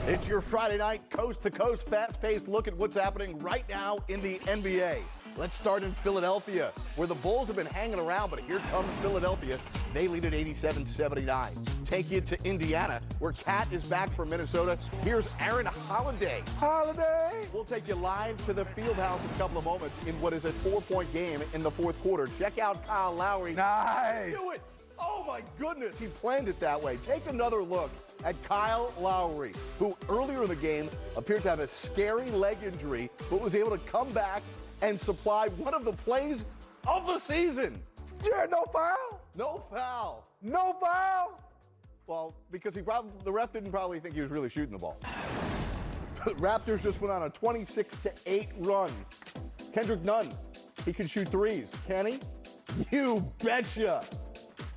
It's your Friday night, coast-to-coast, fast-paced look at what's happening right now in the NBA. Let's start in Philadelphia, where the Bulls have been hanging around, but here comes Philadelphia. They lead at 87-79. Take you to Indiana, where Cat is back from Minnesota. Here's Aaron Holiday. Holiday! We'll take you live to the Fieldhouse in a couple of moments in what is a 4-point game in the fourth quarter. Check out Kyle Lowry. Nice! Do it! Oh my goodness, he planned it that way. Take another look at Kyle Lowry, who earlier in the game appeared to have a scary leg injury, but was able to come back and supply one of the plays of the season. Jared, no foul? No foul. No foul? Well, because the ref didn't probably think he was really shooting the ball. The Raptors just went on a 26-8 run. Kendrick Nunn, he can shoot threes. Can he? You betcha.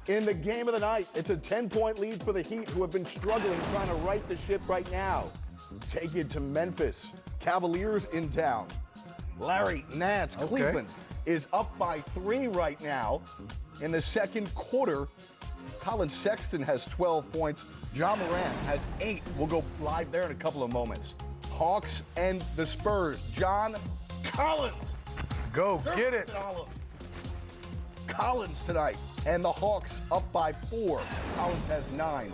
In the game of the night, it's a 10-point lead for the Heat, who have been struggling trying to right the ship right now. Take it to Memphis. Cavaliers in town. Larry Nance, Cleveland, is up by 3 right now. In the second quarter, Colin Sexton has 12 points. John Morant has 8. We'll go live there in a couple of moments. Hawks and the Spurs. John Collins. Go get it. Collins tonight. And the Hawks up by 4. Collins has 9.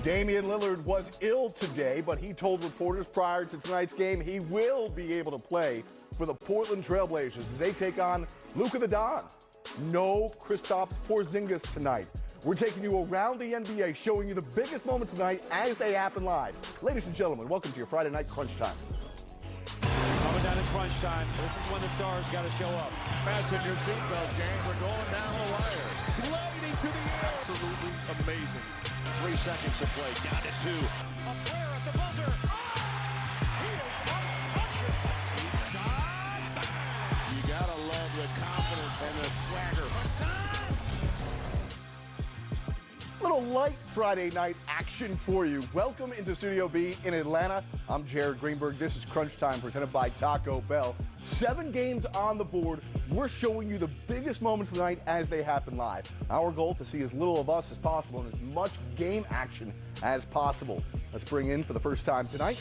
Damian Lillard was ill today, but he told reporters prior to tonight's game he will be able to play for the Portland Trailblazers as they take on Luka the Don. No Kristaps Porzingis tonight. We're taking you around the NBA, showing you the biggest moments tonight as they happen live. Ladies and gentlemen, welcome to your Friday Night Crunch Time. Coming down in crunch time. This is when the stars got to show up. Fasten your seatbelt, gang. We're going down the wire. Gliding to the air. Absolutely amazing. 3 seconds to play. Down to 2. A player at the buzzer. He is unconscious. Shot. You got to love the confidence and the swagger. Little light Friday night action for you. Welcome into Studio B in Atlanta. I'm Jared Greenberg. This is Crunch Time presented by Taco Bell. 7 games on the board. We're showing you the biggest moments of the night as they happen live. Our goal to see as little of us as possible and as much game action as possible. Let's bring in for the first time tonight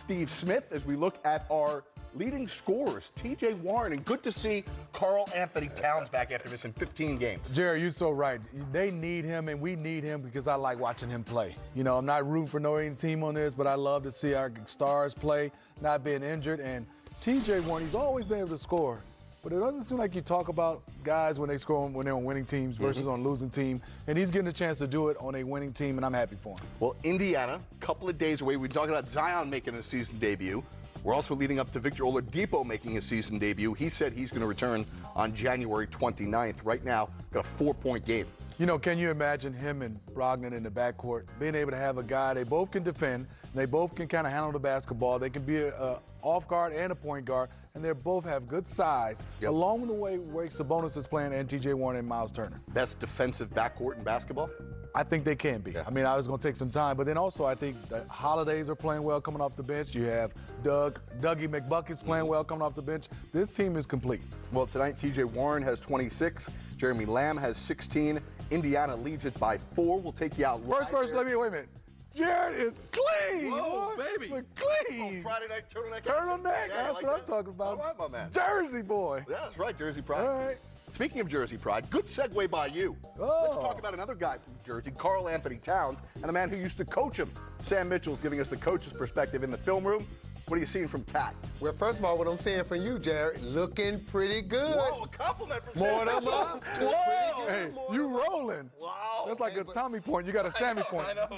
Steve Smith as we look at our leading scorers, T.J. Warren, and good to see Karl Anthony Towns back after missing 15 games. Jerry, you're so right. They need him, and we need him because I like watching him play. You know, I'm not rooting for no any team on this, but I love to see our stars play, not being injured. And T.J. Warren, he's always been able to score. But it doesn't seem like you talk about guys when they score when they're on winning teams versus on losing team. And he's getting a chance to do it on a winning team, and I'm happy for him. Well, Indiana, a couple of days away. We're talking about Zion making a season debut. We're also leading up to Victor Oladipo making a season debut. He said he's going to return on January 29th. Right now, got a 4-point game. You know, can you imagine him and Brogdon in the backcourt, being able to have a guy, they both can defend, they both can kind of handle the basketball, they can be a off guard and a point guard, and they both have good size, along with the way Sabonis is playing and T.J. Warren and Miles Turner. Best defensive backcourt in basketball? I think they can be. I mean, I was going to take some time, but then also I think the Holidays are playing well coming off the bench. You have Dougie McBucket's playing well coming off the bench. This team is complete. Well, tonight T.J. Warren has 26, Jeremy Lamb has 16. Indiana leads it by 4. We'll take you out First, wait a minute. Jared is clean. Whoa, boy. baby. We're clean. Oh, Friday night turtleneck. Turtleneck. Yeah, That's like what that. I'm talking about. All right, my man. Jersey boy. Yeah, that's right, Jersey Pride. All right. Speaking of Jersey Pride, good segue by you. Oh. Let's talk about another guy from Jersey, Karl Anthony Towns, and a man who used to coach him. Sam Mitchell's giving us the coach's perspective in the film room. What are you seeing from Cat? Well, first of all, what I'm seeing from you, Jared, looking pretty good. Whoa, a compliment from More Sam than Mitchell. one. Whoa! Hey, you rolling. Wow. That's like a Tommy point. You got a Sammy point. I know.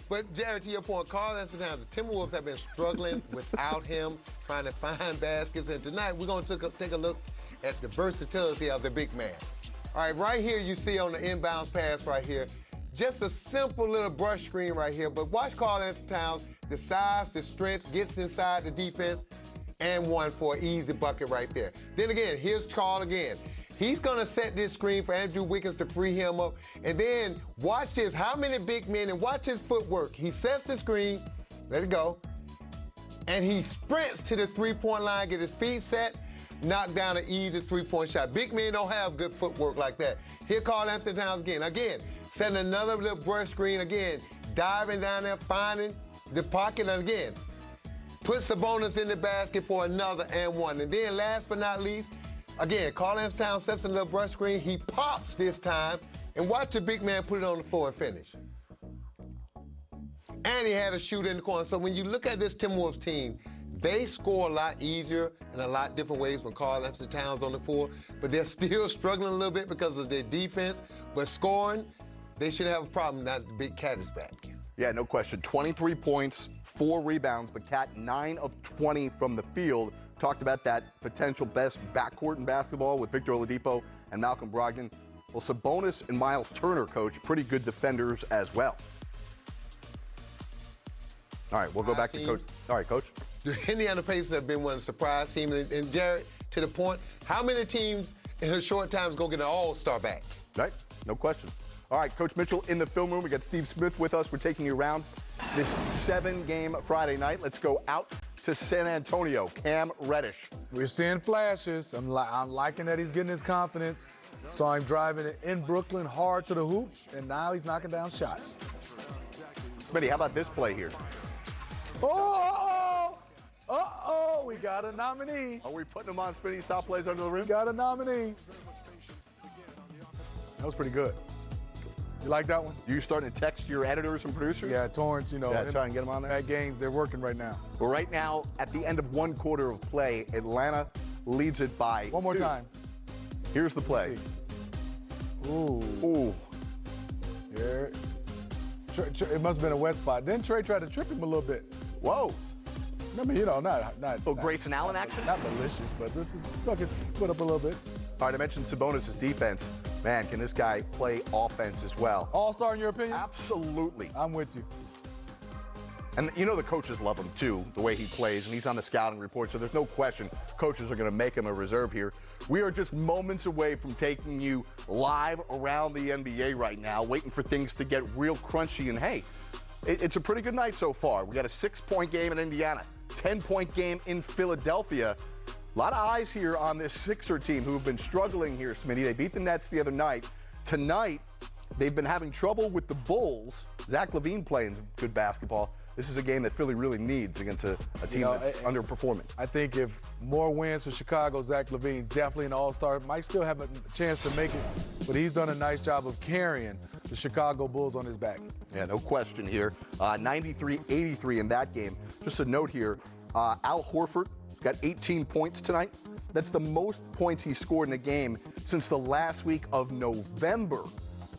But Jared, to your point, Karl Anthony Towns, the Timberwolves have been struggling without him, trying to find baskets. And tonight, we're going to take a look at the versatility of the big man. All right, right here you see on the inbound pass right here, just a simple little brush screen right here. But watch Karl Anthony Towns, the size, the strength, gets inside the defense, and one for an easy bucket right there. Then again, here's Karl again. He's going to set this screen for Andrew Wiggins to free him up. And then watch this, how many big men, and watch his footwork. He sets the screen, let it go, and he sprints to the three-point line, get his feet set, knock down an easy three-point shot. Big men don't have good footwork like that. Here Karl Anthony Towns again. Again, setting another little brush screen again, diving down there, finding, the pocket, and again, put Sabonis in the basket for another and one. And then last but not least, again, Karl-Anthony Towns steps in the little brush screen. He pops this time, and watch the big man put it on the floor and finish. And he had a shooter in the corner. So when you look at this Timberwolves team, they score a lot easier in a lot different ways when Karl-Anthony Towns on the floor, but they're still struggling a little bit because of their defense. But scoring, they should have a problem now that the big cat is back. Yeah, no question. 23 points, 4 rebounds, but Cat 9 of 20 from the field. Talked about that potential best backcourt in basketball with Victor Oladipo and Malcolm Brogdon. Well, Sabonis and Miles Turner, coach, pretty good defenders as well. All right, we'll go back to Coach. All right, Coach. The Indiana Pacers have been one of the surprise teams. And Jared, to the point, how many teams in a short time is going to get an all-star back? Right, no question. All right, Coach Mitchell in the film room. We got Steve Smith with us. We're taking you around this 7-game Friday night. Let's go out to San Antonio. Cam Reddish. We're seeing flashes. I'm liking that he's getting his confidence. Saw him driving it in Brooklyn hard to the hoop, and now he's knocking down shots. Smitty, how about this play here? We got a nominee. Are we putting him on Smitty's top plays under the rim? We got a nominee. That was pretty good. You like that one? You starting to text your editors and producers? Yeah, Torrance, you know. Yeah, try and get them on there. At games, they're working right now. Well, right now, at the end of one quarter of play, Atlanta leads it by One more 2. time. Here's the play. Ooh. Ooh. Here. It must have been a wet spot. Then Trey tried to trip him a little bit. Whoa. I mean, you know, not Grayson Allen action? Not malicious, but this is stuck his foot up a little bit. All right, I mentioned Sabonis' defense. Man, can this guy play offense as well? All-star in your opinion? Absolutely. I'm with you. And you know the coaches love him too, the way he plays, and he's on the scouting report, so there's no question coaches are going to make him a reserve here. We are just moments away from taking you live around the NBA right now, waiting for things to get real crunchy, and hey, it's a pretty good night so far. We got a 6-point game in Indiana, 10-point game in Philadelphia. A lot of eyes here on this Sixer team who have been struggling here, Smitty. They beat the Nets the other night. Tonight, they've been having trouble with the Bulls. Zach LaVine playing good basketball. This is a game that Philly really needs against a team that's underperforming. I think if more wins for Chicago, Zach LaVine definitely an all-star. Might still have a chance to make it, but he's done a nice job of carrying the Chicago Bulls on his back. Yeah, no question here. 93-83 in that game. Just a note here, Al Horford got 18 points tonight. That's the most points he scored in a game since the last week of November.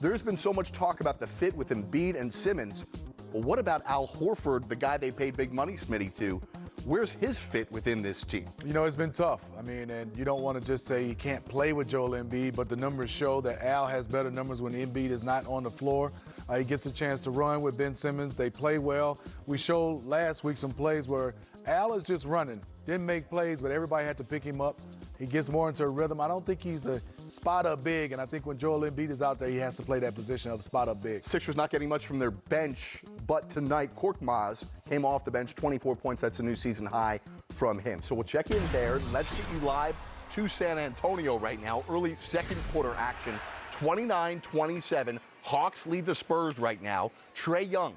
There's been so much talk about the fit with Embiid and Simmons. Well, what about Al Horford, the guy they paid big money, Smitty, to? Where's his fit within this team? You know, it's been tough. I mean, and you don't want to just say he can't play with Joel Embiid, but the numbers show that Al has better numbers when Embiid is not on the floor. He gets a chance to run with Ben Simmons. They play well. We showed last week some plays where Al is just running. Didn't make plays, but everybody had to pick him up. He gets more into a rhythm. I don't think he's a spot-up big, and I think when Joel Embiid is out there, he has to play that position of spot-up big. Sixers not getting much from their bench, but tonight, Korkmaz came off the bench, 24 points. That's a new season high from him. So we'll check in there. Let's get you live to San Antonio right now. Early second quarter action, 29-27. Hawks lead the Spurs right now. Trae Young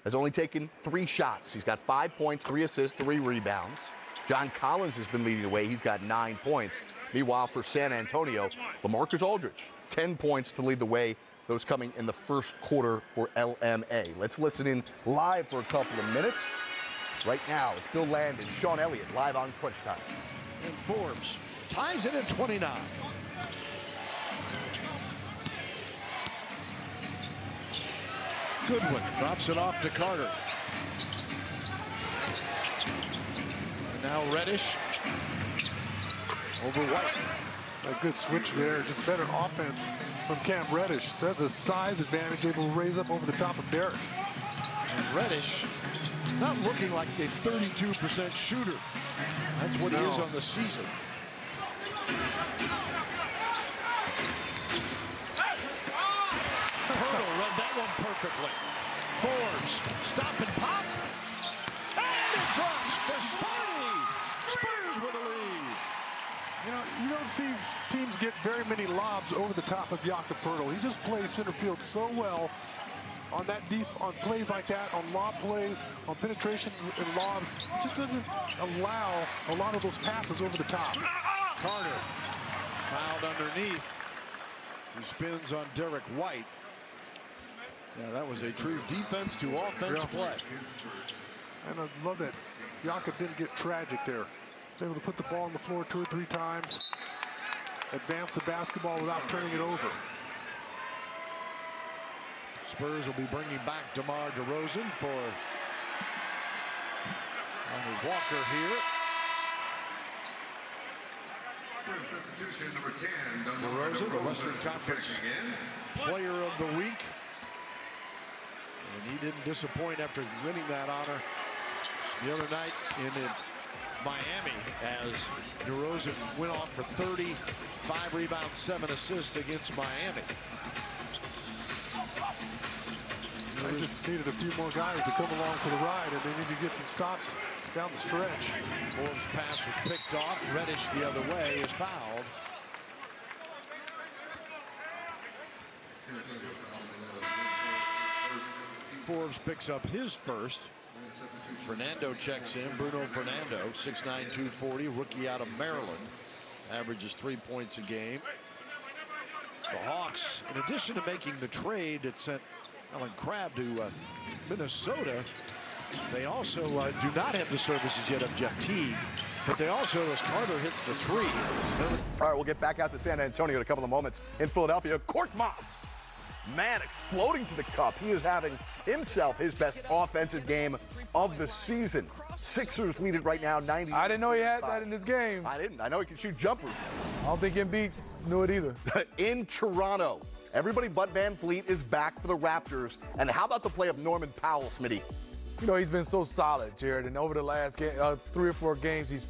has only taken 3 shots. He's got 5 points, 3 assists, 3 rebounds. John Collins has been leading the way. He's got 9 points. Meanwhile, for San Antonio, LaMarcus Aldridge, 10 points to lead the way. Those coming in the first quarter for LMA. Let's listen in live for a couple of minutes. Right now, it's Bill Landon, Sean Elliott, live on Crunch Time. And Forbes ties it at 29. Goodwin drops it off to Carter. And now Reddish over White. A good switch there, just better offense from Cam Reddish. That's a size advantage, able to raise up over the top of Derek. And Reddish not looking like a 32% shooter. That's what he is on the season. Hurdle read that one perfectly. Forbes, stop and pop. And it drops for Sparty. Spurs with a lead. You know, you don't see teams get very many lobs over the top of Jakob Poeltl. He just plays center field so well. on that on plays like that, on lob plays, on penetrations and lobs, just doesn't allow a lot of those passes over the top. Carter fouled underneath. He spins on Derek White. Yeah, that was a true defense to offense play. And I love that Jakob didn't get tragic there. He was able to put the ball on the floor 2 or 3 times, advance the basketball without turning it over. Spurs will be bringing back DeMar DeRozan for Leonard Walker here. Substitution number 10, DeRozan, the Western Conference Player of the Week. And he didn't disappoint after winning that honor the other night in Miami, as DeRozan went off for 30, 5 rebounds, 7 assists against Miami. They just needed a few more guys to come along for the ride, and they need to get some stops down the stretch. Forbes' pass was picked off. Reddish the other way is fouled. Forbes picks up his first. Fernando checks in. Bruno Fernando, 6'9", 240, rookie out of Maryland. Averages 3 points a game. The Hawks, in addition to making the trade that sent Alan Crabb to Minnesota, they also do not have the services yet of Jeff Teague, but they also, as Carter hits the 3. All right, we'll get back out to San Antonio in a couple of moments. In Philadelphia, Korkmaz, man, exploding to the cup. He is having himself his best offensive game of the season. Sixers lead it right now, 90. I didn't know he had that in his game. I didn't. I know he can shoot jumpers. I don't think Embiid knew it either. In Toronto, everybody but Van Fleet is back for the Raptors. And how about the play of Norman Powell, Smitty? You know, he's been so solid, Jared, and over the last 3 or 4 games, he's